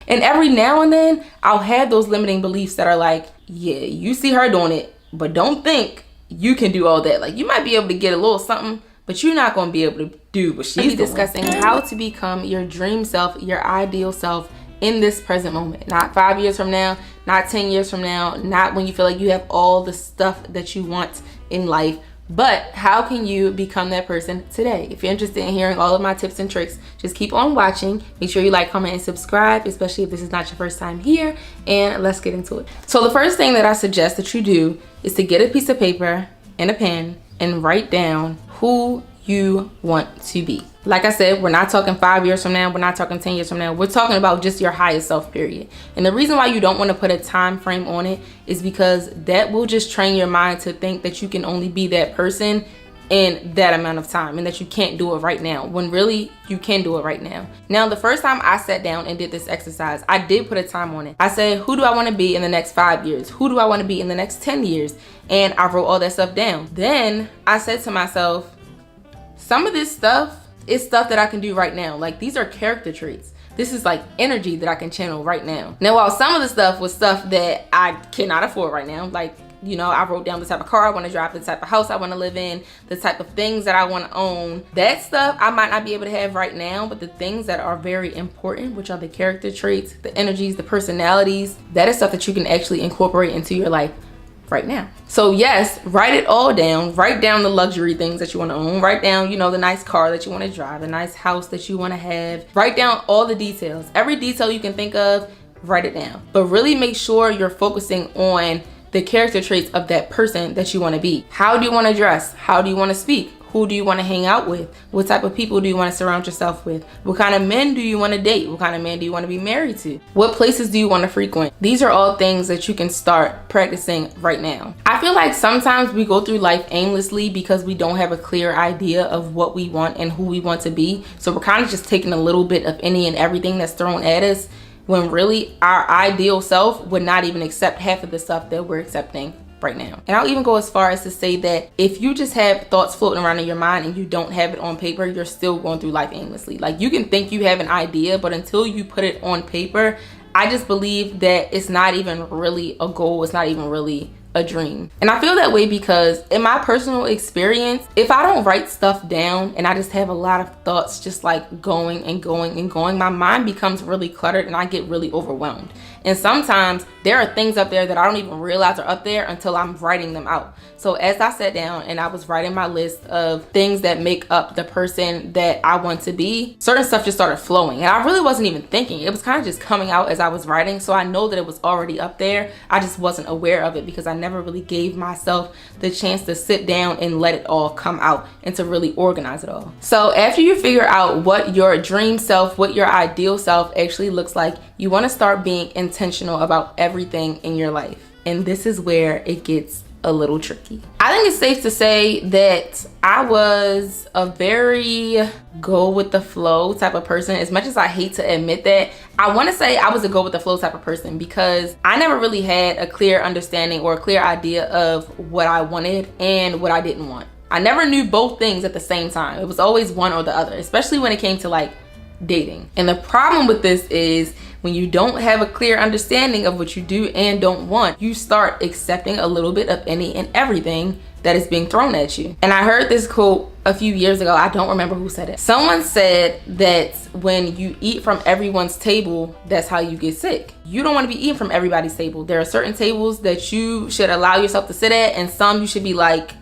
And every now and then I'll have those limiting beliefs that are like, yeah, you see her doing it, but don't think you can do all that. Like, you might be able to get a little something, but you're not going to be able to do what she's doing. Discussing how to become your dream self, your ideal self in this present moment. Not 5 years from now, not 10 years from now, not when you feel like you have all the stuff that you want in life, but how can you become that person today? If you're interested in hearing all of my tips and tricks, just keep on watching. Make sure you like, comment, and subscribe, especially if this is not your first time here, and let's get into it. So the first thing that I suggest that you do is to get a piece of paper and a pen and write down who you want to be. Like I said, we're not talking 5 years from now, we're not talking 10 years from now, we're talking about just your highest self, period. And the reason why you don't want to put a time frame on it is because that will just train your mind to think that you can only be that person in that amount of time and that you can't do it right now, when really you can do it right now. Now, the first time I sat down and did this exercise, I did put a time on it. I said, who do I want to be in the next 5 years? Who do I want to be in the next 10 years? And I wrote all that stuff down. Then I said to myself, some of this stuff is stuff that I can do right now. Like, these are character traits. This is like energy that I can channel right now. Now, while some of the stuff was stuff that I cannot afford right now, like, you know, I wrote down the type of car I want to drive, the type of house I want to live in, the type of things that I want to own. That stuff I might not be able to have right now, but the things that are very important, which are the character traits, the energies, the personalities, that is stuff that you can actually incorporate into your life right now. So yes, write it all down. Write down the luxury things that you want to own. Write down, you know, the nice car that you want to drive, the nice house that you want to have. Write down all the details. Every detail you can think of, write it down. But really make sure you're focusing on the character traits of that person that you want to be. How do you want to dress? How do you want to speak? Who do you want to hang out with? What type of people do you want to surround yourself with? What kind of men do you want to date? What kind of men do you want to be married to? What places do you want to frequent? These are all things that you can start practicing right now. I feel like sometimes we go through life aimlessly because we don't have a clear idea of what we want and who we want to be. So we're kind of just taking a little bit of any and everything that's thrown at us, when really our ideal self would not even accept half of the stuff that we're accepting right now. And I'll even go as far as to say that if you just have thoughts floating around in your mind and you don't have it on paper, you're still going through life aimlessly. Like, you can think you have an idea, but until you put it on paper, I just believe that it's not even really a goal. It's not even really a dream. And I feel that way because in my personal experience, if I don't write stuff down and I just have a lot of thoughts just like going and going and going, my mind becomes really cluttered and I get really overwhelmed. And sometimes there are things up there that I don't even realize are up there until I'm writing them out. So as I sat down and I was writing my list of things that make up the person that I want to be, certain stuff just started flowing. And I really wasn't even thinking. It was kind of just coming out as I was writing. So I know that it was already up there. I just wasn't aware of it because I never really gave myself the chance to sit down and let it all come out and to really organize it all. So after you figure out what your dream self, what your ideal self actually looks like, you want to start being intentional about everything in your life. And this is where it gets a little tricky. I think it's safe to say that I was a very go with the flow type of person. As much as I hate to admit that, I want to say I was a go with the flow type of person because I never really had a clear understanding or a clear idea of what I wanted and what I didn't want. I never knew both things at the same time. It was always one or the other, especially when it came to like dating. And the problem with this is when you don't have a clear understanding of what you do and don't want, you start accepting a little bit of any and everything that is being thrown at you. And I heard this quote a few years ago. I don't remember who said it. Someone said that when you eat from everyone's table, that's how you get sick. You don't want to be eating from everybody's table. There are certain tables that you should allow yourself to sit at, and some you should be like,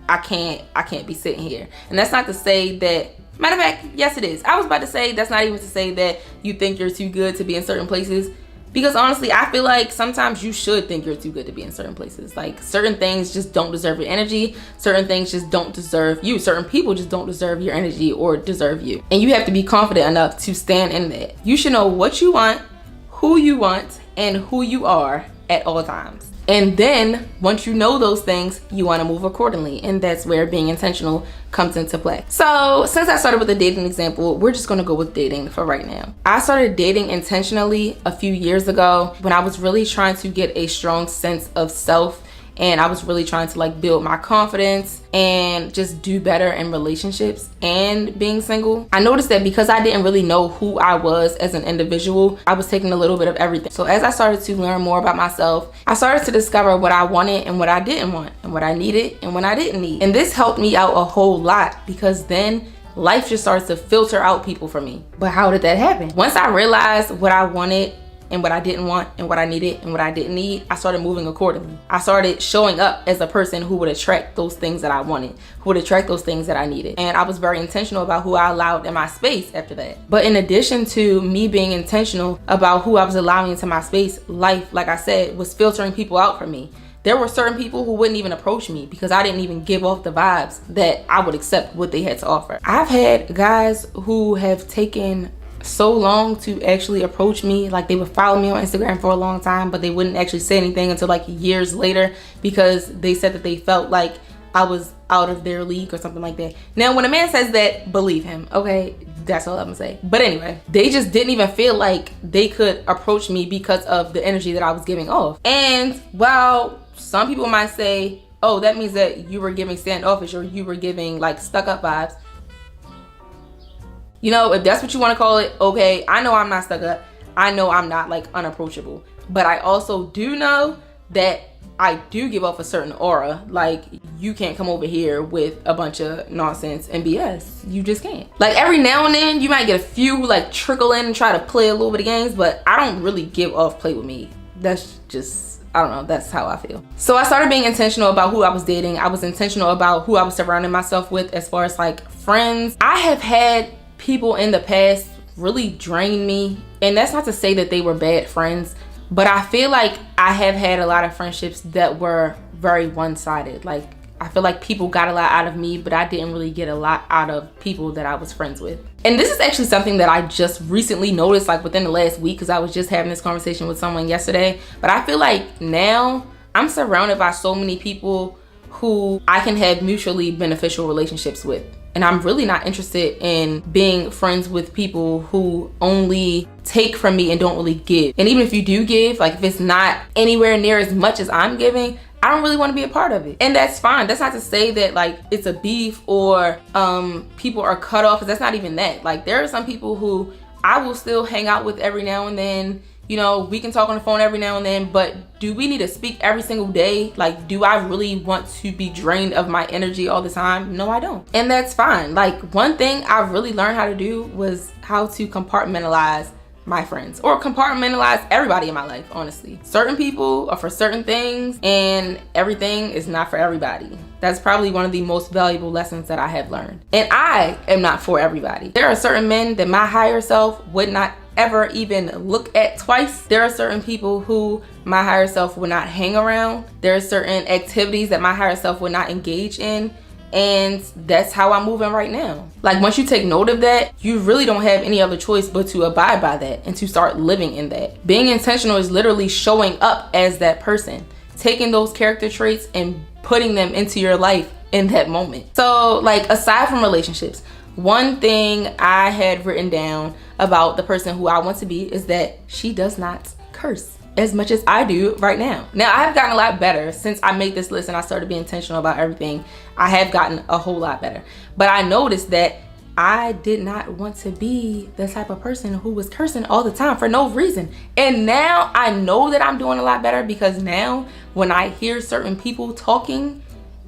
I can't be sitting here. And that's not to say that, matter of fact, yes it is. I was about to say that's not even to say that you think you're too good to be in certain places, because honestly I feel like sometimes you should think you're too good to be in certain places. Like, certain things just don't deserve your energy. Certain things just don't deserve you. Certain people just don't deserve your energy or deserve you. And you have to be confident enough to stand in that. You should know what you want, who you want, and who you are at all times. And then once you know those things, you want to move accordingly. And that's where being intentional comes into play. So since I started with the dating example, we're just going to go with dating for right now. I started dating intentionally a few years ago when I was really trying to get a strong sense of self and I was really trying to like build my confidence and just do better in relationships and being single, I noticed that because I didn't really know who I was as an individual, I was taking a little bit of everything. So as I started to learn more about myself, I started to discover what I wanted and what I didn't want, and what I needed and what I didn't need. And this helped me out a whole lot, because then life just starts to filter out people for me. But how did that happen? Once I realized what I wanted and what I didn't want and what I needed and what I didn't need, I started moving accordingly. I started showing up as a person who would attract those things that I wanted, who would attract those things that I needed. And I was very intentional about who I allowed in my space after that. But in addition to me being intentional about who I was allowing into my space, life, like I said, was filtering people out for me. There were certain people who wouldn't even approach me because I didn't even give off the vibes that I would accept what they had to offer. I've had guys who have taken so long to actually approach me. Like, they would follow me on Instagram for a long time, but they wouldn't actually say anything until like years later, because they said that they felt like I was out of their league or something like that. Now, when a man says that, believe him, okay? That's all I'm gonna say. But anyway, they just didn't even feel like they could approach me because of the energy that I was giving off. And while some people might say, oh, that means that you were giving standoffish, or you were giving like stuck up vibes, you know, if that's what you want to call it, okay. I know I'm not stuck up. I know I'm not like unapproachable. But I also do know that I do give off a certain aura. Like, you can't come over here with a bunch of nonsense and BS. You just can't. Like, every now and then you might get a few like trickle in and try to play a little bit of games, but I don't really give off play with me. That's just, I don't know, that's how I feel. So I started being intentional about who I was dating. I was intentional about who I was surrounding myself with as far as like friends. I have had people in the past really drain me, and that's not to say that they were bad friends, but I feel like I have had a lot of friendships that were very one-sided. Like, I feel like people got a lot out of me, but I didn't really get a lot out of people that I was friends with. And this is actually something that I just recently noticed, like within the last week, because I was just having this conversation with someone yesterday. But I feel like now I'm surrounded by so many people who I can have mutually beneficial relationships with. And I'm really not interested in being friends with people who only take from me and don't really give. And even if you do give, like if it's not anywhere near as much as I'm giving, I don't really want to be a part of it. And that's fine. That's not to say that like it's a beef or people are cut off, because that's not even that. Like, there are some people who I will still hang out with every now and then. You know, we can talk on the phone every now and then, but do we need to speak every single day? Like, do I really want to be drained of my energy all the time? No, I don't. And that's fine. Like, one thing I really learned how to do was how to compartmentalize my friends, or compartmentalize everybody in my life, honestly. Certain people are for certain things, and everything is not for everybody. That's probably one of the most valuable lessons that I have learned. And I am not for everybody. There are certain men that my higher self would not ever even look at twice. There are certain people who my higher self would not hang around. There are certain activities that my higher self would not engage in. And that's how I'm moving right now. Like, once you take note of that, you really don't have any other choice but to abide by that and to start living in that. Being intentional is literally showing up as that person, taking those character traits and putting them into your life in that moment. So, like, aside from relationships, one thing I had written down about the person who I want to be is that she does not curse as much as I do right now. Now, I have gotten a lot better since I made this list and I started being intentional about everything. I have gotten a whole lot better. But I noticed that I did not want to be the type of person who was cursing all the time for no reason. And now I know that I'm doing a lot better, because now when I hear certain people talking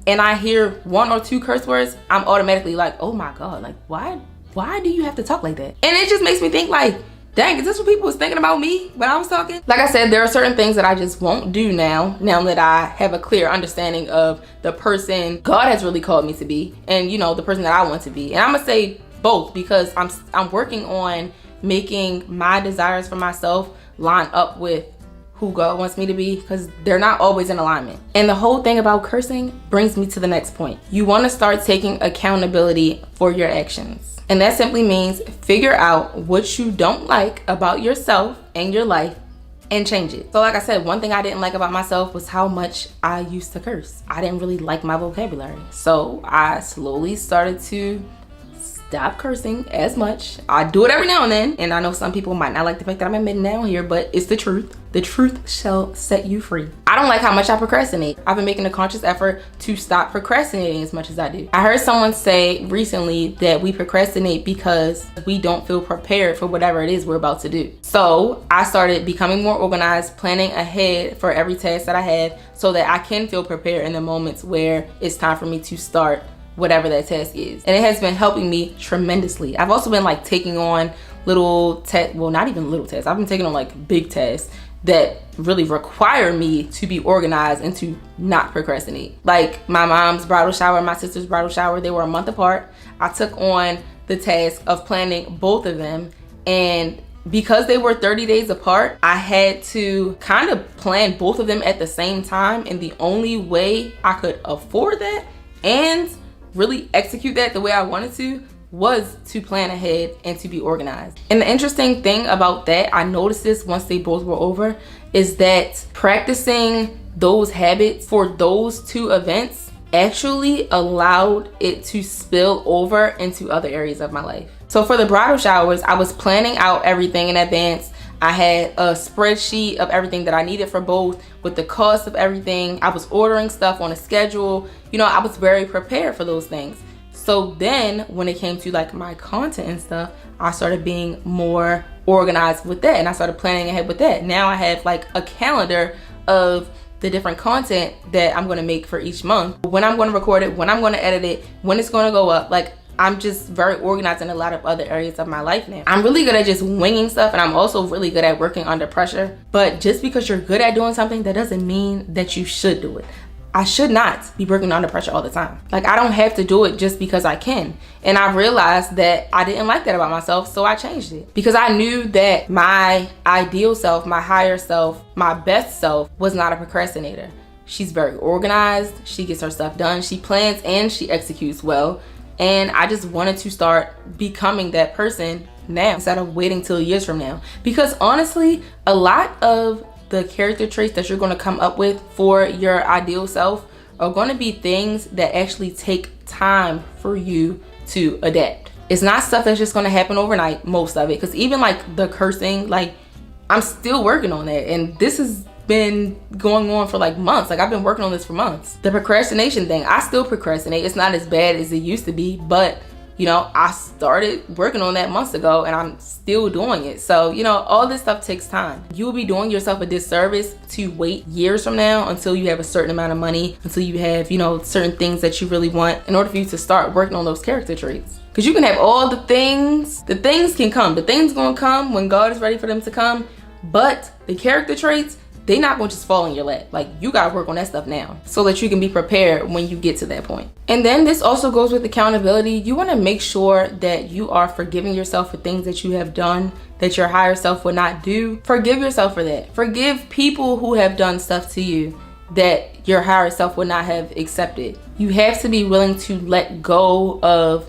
and I hear one or two curse words, I'm automatically like, oh my God, like why do you have to talk like that? And it just makes me think like, dang, is this what people was thinking about me when I was talking? Like I said, there are certain things that I just won't do now that I have a clear understanding of the person God has really called me to be, and you know, the person that I want to be. And I'm gonna say both, because I'm working on making my desires for myself line up with who God wants me to be, because they're not always in alignment. And the whole thing about cursing brings me to the next point. You want to start taking accountability for your actions. And that simply means figure out what you don't like about yourself and your life and change it. So like I said, one thing I didn't like about myself was how much I used to curse. I didn't really like my vocabulary. So I slowly started to stop cursing as much. I do it every now and then, and I know some people might not like the fact that I'm admitting down here, but it's the truth. The truth shall set you free. I don't like how much I procrastinate. I've been making a conscious effort to stop procrastinating as much as I do. I heard someone say recently that we procrastinate because we don't feel prepared for whatever it is we're about to do. So I started becoming more organized, planning ahead for every task that I have so that I can feel prepared in the moments where it's time for me to start whatever that task is. And it has been helping me tremendously. I've also been like taking on little tasks, well, not even little tasks. I've been taking on like big tasks that really require me to be organized and to not procrastinate. Like my mom's bridal shower and my sister's bridal shower, they were a month apart. I took on the task of planning both of them, and because they were 30 days apart, I had to kind of plan both of them at the same time, and the only way I could afford that and really execute that the way I wanted to was to plan ahead and to be organized. And the interesting thing about that, I noticed this once they both were over, is that practicing those habits for those two events actually allowed it to spill over into other areas of my life. So for the bridal showers, I was planning out everything in advance. I had a spreadsheet of everything that I needed for both with the cost of everything. I was ordering stuff on a schedule. You know, I was very prepared for those things. So then when it came to like my content and stuff, I started being more organized with that, and I started planning ahead with that. Now I have like a calendar of the different content that I'm going to make for each month, when I'm going to record it, when I'm going to edit it, when it's going to go up. Like, I'm just very organized in a lot of other areas of my life now. I'm really good at just winging stuff, and I'm also really good at working under pressure. But just because you're good at doing something, that doesn't mean that you should do it. I should not be working under pressure all the time. Like, I don't have to do it just because I can. And I realized that I didn't like that about myself, so I changed it. Because I knew that my ideal self, my higher self, my best self was not a procrastinator. She's very organized, she gets her stuff done, she plans and she executes well. And I just wanted to start becoming that person now instead of waiting till years from now. Because honestly, a lot of the character traits that you're going to come up with for your ideal self are going to be things that actually take time for you to adapt. It's not stuff that's just going to happen overnight, most of it. Because even like the cursing, like I'm still working on that. And this has been going on for like months. Like I've been working on this for months. The procrastination thing, I still procrastinate. It's not as bad as it used to be, but you know, I started working on that months ago and I'm still doing it. So, you know, all this stuff takes time. You will be doing yourself a disservice to wait years from now until you have a certain amount of money, until you have, you know, certain things that you really want in order for you to start working on those character traits. Because you can have all the things can come. The things gonna come when God is ready for them to come. But the character traits, they not gonna just fall in your lap. Like, you gotta work on that stuff now so that you can be prepared when you get to that point. And then this also goes with accountability. You wanna make sure that you are forgiving yourself for things that you have done that your higher self would not do. Forgive yourself for that. Forgive people who have done stuff to you that your higher self would not have accepted. You have to be willing to let go of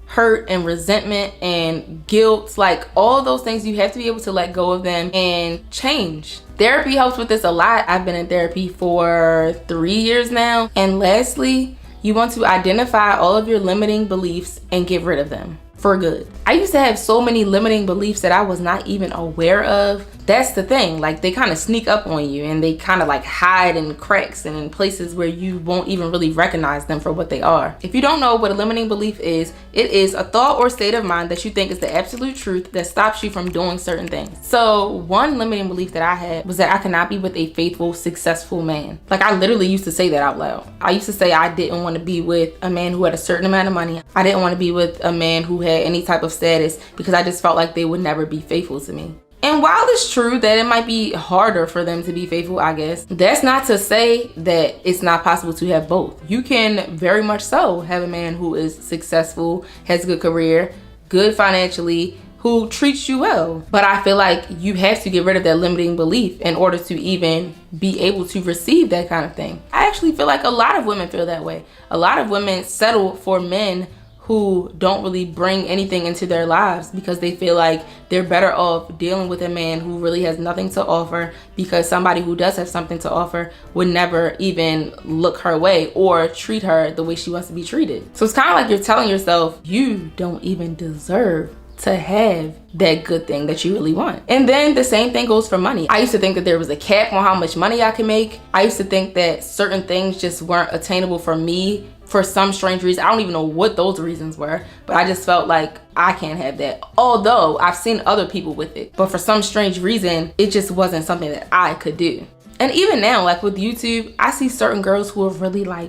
hurt and resentment and guilt, like all those things. You have to be able to let go of them and change. Therapy helps with this a lot. I've been in therapy for 3 years now. And lastly, you want to identify all of your limiting beliefs and get rid of them for good. I used to have so many limiting beliefs that I was not even aware of. That's the thing, like they kind of sneak up on you and they kind of like hide in cracks and in places where you won't even really recognize them for what they are. If you don't know what a limiting belief is, it is a thought or state of mind that you think is the absolute truth that stops you from doing certain things. So one limiting belief that I had was that I could not be with a faithful, successful man. Like I literally used to say that out loud. I used to say I didn't want to be with a man who had a certain amount of money. I didn't want to be with a man who had any type of status because I just felt like they would never be faithful to me. And while it's true that it might be harder for them to be faithful, I guess, that's not to say that it's not possible to have both. You can very much so have a man who is successful, has a good career, good financially, who treats you well. But I feel like you have to get rid of that limiting belief in order to even be able to receive that kind of thing. I actually feel like a lot of women feel that way. A lot of women settle for men who don't really bring anything into their lives because they feel like they're better off dealing with a man who really has nothing to offer, because somebody who does have something to offer would never even look her way or treat her the way she wants to be treated. So it's kind of like you're telling yourself you don't even deserve to have that good thing that you really want. And then the same thing goes for money. I used to think that there was a cap on how much money I could make. I used to think that certain things just weren't attainable for me for some strange reason. I don't even know what those reasons were, but I just felt like I can't have that. Although I've seen other people with it, but for some strange reason, it just wasn't something that I could do. And even now, like with YouTube, I see certain girls who are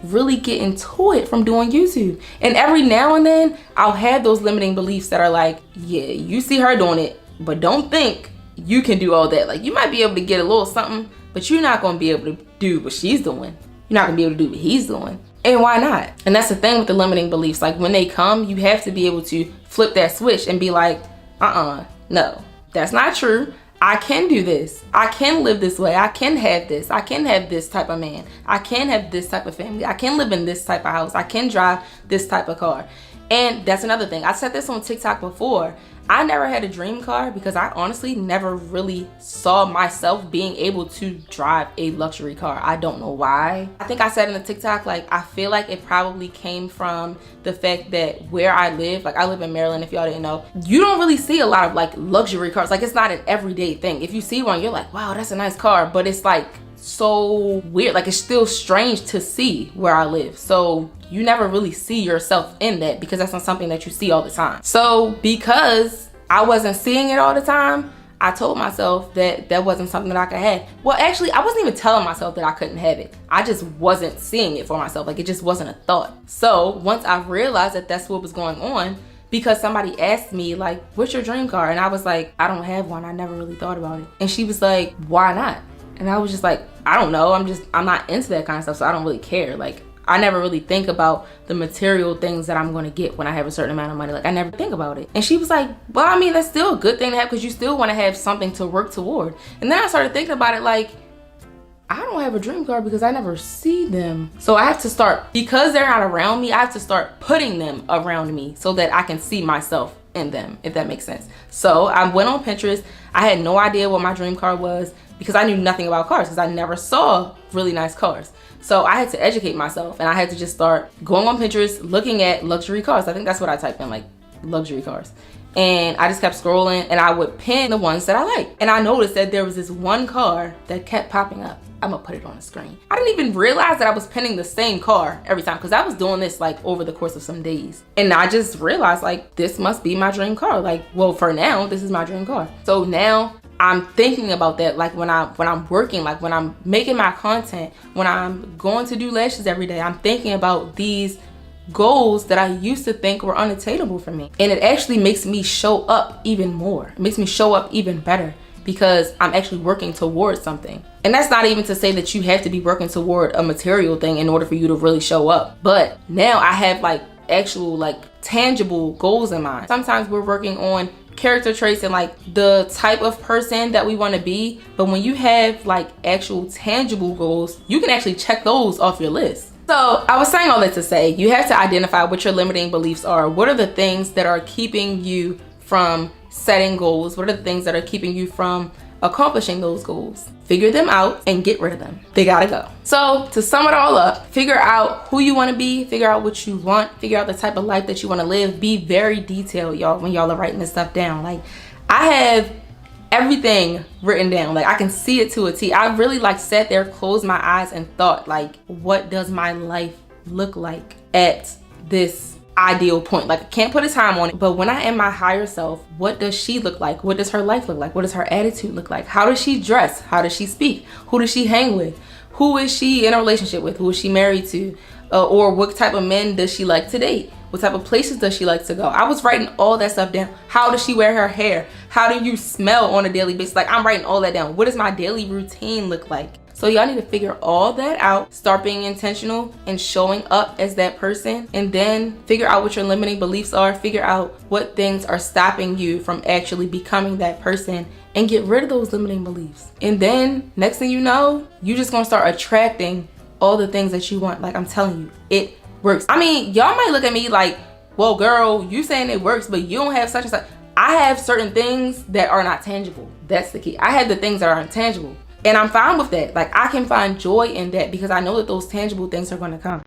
really get into it from doing YouTube. And every now and then I'll have those limiting beliefs that are like, yeah, you see her doing it, but don't think you can do all that. Like, you might be able to get a little something, but you're not going to be able to do what she's doing. You're not going to be able to do what he's doing. And why not? And that's the thing with the limiting beliefs. Like, when they come, you have to be able to flip that switch and be like, no, that's not true. I can do this. I can live this way. I can have this. I can have this type of man. I can have this type of family. I can live in this type of house. I can drive this type of car. And that's another thing. I said this on TikTok before. I never had a dream car because I honestly never really saw myself being able to drive a luxury car. I don't know why. I think I said in the TikTok, like, I feel like it probably came from the fact that where I live, like I live in Maryland, if y'all didn't know, you don't really see a lot of like luxury cars. Like, it's not an everyday thing. If you see one, you're like, wow, that's a nice car, but it's like so weird. Like, it's still strange to see where I live. So you never really see yourself in that because that's not something that you see all the time. So because I wasn't seeing it all the time, I told myself that that wasn't something that I could have. Well, actually, I wasn't even telling myself that I couldn't have it. I just wasn't seeing it for myself. Like, it just wasn't a thought. So once I realized that that's what was going on, because somebody asked me, like, what's your dream car? And I was like, I don't have one. I never really thought about it. And she was like, why not? And I was just like, I don't know. I'm not into that kind of stuff, so I don't really care. Like, I never really think about the material things that I'm going to get when I have a certain amount of money. Like, I never think about it. And she was like, well, I mean, that's still a good thing to have because you still want to have something to work toward. And then I started thinking about it like, I don't have a dream car because I never see them. So I have to start, because they're not around me, I have to start putting them around me so that I can see myself in them, if that makes sense. So I went on Pinterest. I had no idea what my dream car was because I knew nothing about cars because I never saw really nice cars. So I had to educate myself and I had to just start going on Pinterest, looking at luxury cars. I think that's what I typed in, like luxury cars. And I just kept scrolling and I would pin the ones that I like. And I noticed that there was this one car that kept popping up. I'm gonna put it on the screen. I didn't even realize that I was pinning the same car every time because I was doing this like over the course of some days. And I just realized like, this must be my dream car. Like, well, for now, this is my dream car. So now I'm thinking about that, like when I'm working, like when I'm making my content, when I'm going to do lashes every day, I'm thinking about these goals that I used to think were unattainable for me. And it actually makes me show up even more. It makes me show up even better because I'm actually working towards something. And that's not even to say that you have to be working toward a material thing in order for you to really show up. But now I have like actual like tangible goals in mind. Sometimes we're working on character traits and like the type of person that we want to be, but when you have like actual tangible goals, you can actually check those off your list. So I was saying all that to say, you have to identify what your limiting beliefs are. What are the things that are keeping you from setting goals? What are the things that are keeping you from accomplishing those goals? Figure them out and get rid of them. They gotta go. So to sum it all up, figure out who you want to be, figure out what you want, figure out the type of life that you want to live. Be very detailed, y'all, when y'all are writing this stuff down. Like, I have everything written down. Like, I can see it to a T. I really like sat there, closed my eyes and thought, like, what does my life look like at this ideal point? Like, I can't put a time on it, but when I am my higher self, what does she look like? What does her life look like? What does her attitude look like? How does she dress? How does she speak? Who does she hang with? Who is she in a relationship with? Who is she married to? Or what type of men does she like to date? What type of places does she like to go? I was writing all that stuff down. How does she wear her hair? How do you smell on a daily basis? Like, I'm writing all that down. What does my daily routine look like? So y'all need to figure all that out, start being intentional and showing up as that person, and then figure out what your limiting beliefs are, figure out what things are stopping you from actually becoming that person, and get rid of those limiting beliefs. And then next thing you know, you're just gonna start attracting all the things that you want. Like, I'm telling you, it works. I mean, y'all might look at me like, well, girl, you saying it works, but you don't have such and such. I have certain things that are not tangible. That's the key. I have the things that are intangible. And I'm fine with that. Like, I can find joy in that because I know that those tangible things are going to come.